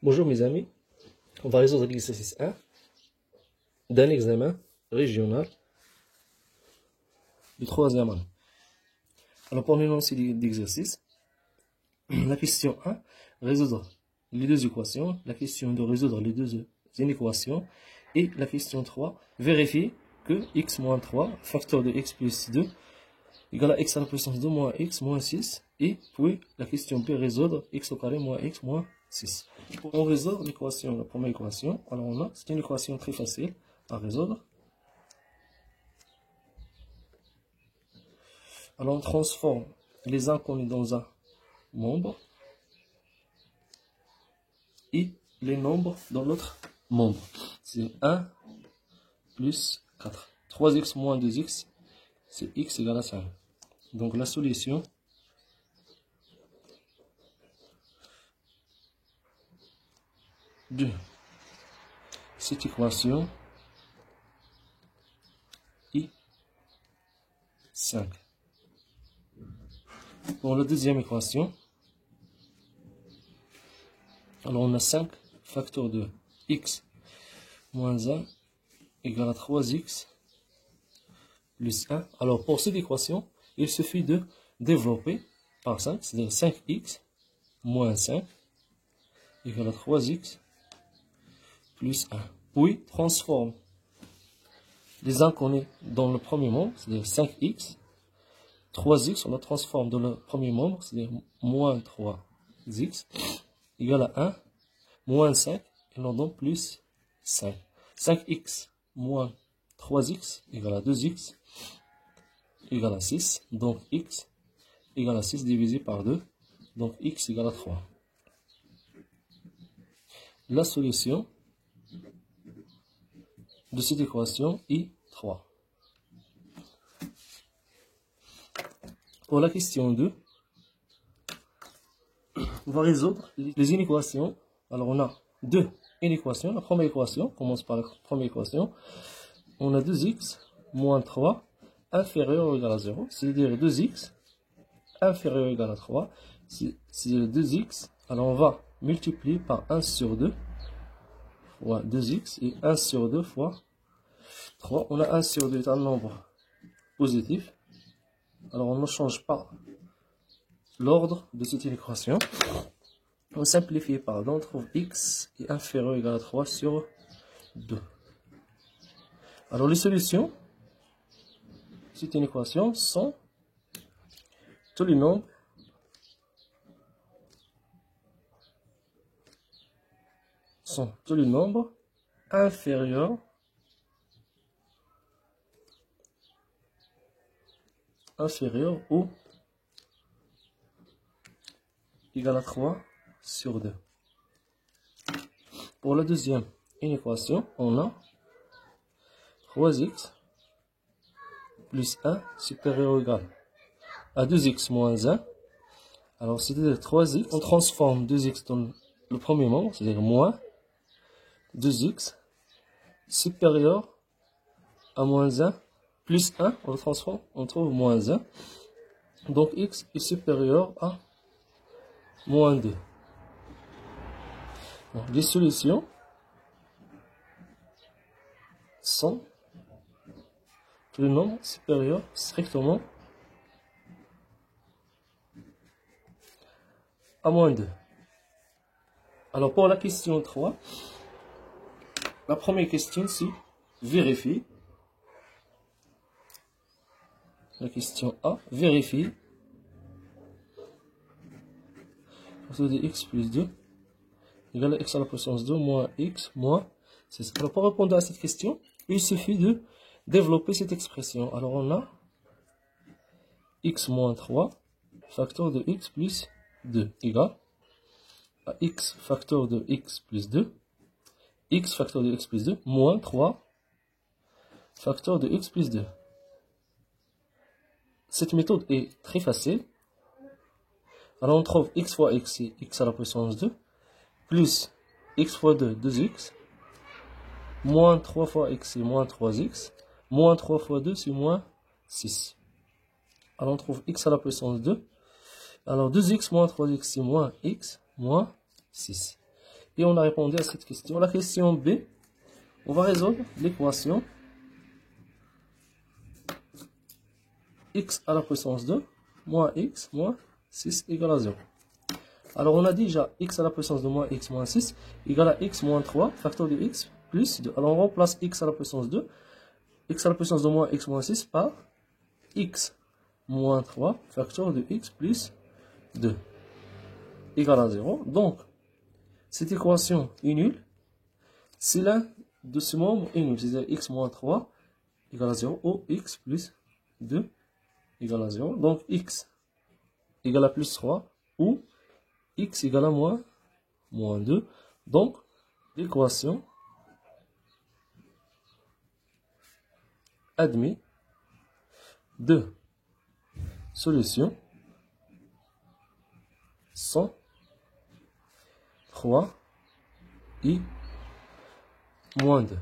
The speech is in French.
Bonjour mes amis, on va résoudre l'exercice 1 d'un examen régional du 3e année. Alors pour l'énoncé d'exercice, la question 1, résoudre les deux équations, la question 2, résoudre les deux inéquations, et la question 3, vérifier que x moins 3, facteur de x plus 2, égale à x à la puissance 2 moins x moins 6, et puis la question B, résoudre x au carré moins x moins 6. On résout l'équation, la première équation. Alors c'est une équation très facile à résoudre. Alors on transforme les inconnus dans un nombre et les nombres dans l'autre nombre. C'est 1 plus 4. 3x moins 2x, c'est x égale à 5. Donc la solution de cette équation est 5. Pour la deuxième équation, alors on a 5 facteur de x moins 1 égale à 3x plus 1. Alors pour cette équation, il suffit de développer par 5, c'est-à-dire 5x moins 5 égale à 3x plus 1. Puis transforme les inconnus dans le premier membre, c'est-à-dire 5x. 3x, on la transforme dans le premier membre, c'est-à-dire moins 3x, égale à 1, moins 5, et l'on donne plus 5. 5x moins 3x égale à 2x, égale à 6. Donc x égale à 6 divisé par 2, donc x égale à 3. La solution de cette équation est 3. Pour la question 2, on va résoudre les inéquations. Alors on a deux inéquations. La première équation, on commence par la première équation. On a 2x moins 3 inférieur ou égal à 0. C'est-à-dire 2x inférieur ou égal à 3. C'est-à-dire 2x. Alors on va multiplier par 1 sur 2 fois 2x et 1 sur 2 fois 3. On a 1 sur 2 est un nombre positif. Alors on ne change pas l'ordre de cette équation. On simplifie par là, on trouve x est inférieur ou égal à 3 sur 2. Alors les solutions de cette équation sont tous les nombres inférieurs ou égal à 3 sur 2. Pour la deuxième inéquation, on a 3x plus 1 supérieur ou égal à 2x moins 1. Alors c'est-à-dire 3x, on transforme 2x dans le premier membre, c'est-à-dire moins 2x supérieur à moins 1 plus 1, on le transforme, on trouve moins 1. Donc x est supérieur à moins 2. Donc, les solutions sont le nombre supérieur strictement à moins 2. Alors pour la question 3, la première question c'est vérifier. La question A, vérifier facteur de x plus 2 égale à x à la puissance 2 moins x moins 6. Alors pour répondre à cette question, il suffit de développer cette expression. Alors on a x moins 3 facteur de x plus 2 égale à x facteur de x plus 2, x facteur de x plus 2 moins 3 facteur de x plus 2. Cette méthode est très facile. Alors on trouve x fois x, c'est x à la puissance 2, plus x fois 2, 2x, moins 3 fois x, c'est moins 3x, moins 3 fois 2, c'est moins 6. Alors on trouve x à la puissance 2. Alors 2x moins 3x, c'est moins x, moins 6. Et on a répondu à cette question. La question B, on va résoudre l'équation x à la puissance 2 moins x moins 6 égale à 0. Alors on a déjà x à la puissance de moins x moins 6 égale à x moins 3, facteur de x plus 2. Alors on remplace x à la puissance 2, x à la puissance de moins x moins 6 par x moins 3, facteur de x plus 2 égale à 0. Donc, cette équation est nulle si l'un de ces membres est nul, c'est-à-dire x moins 3 égale à 0 ou x plus 2 égale à 0. Donc, x égale à plus 3 ou x égale à moins 2. Donc, l'équation admet deux solutions sont 3 et moins 2.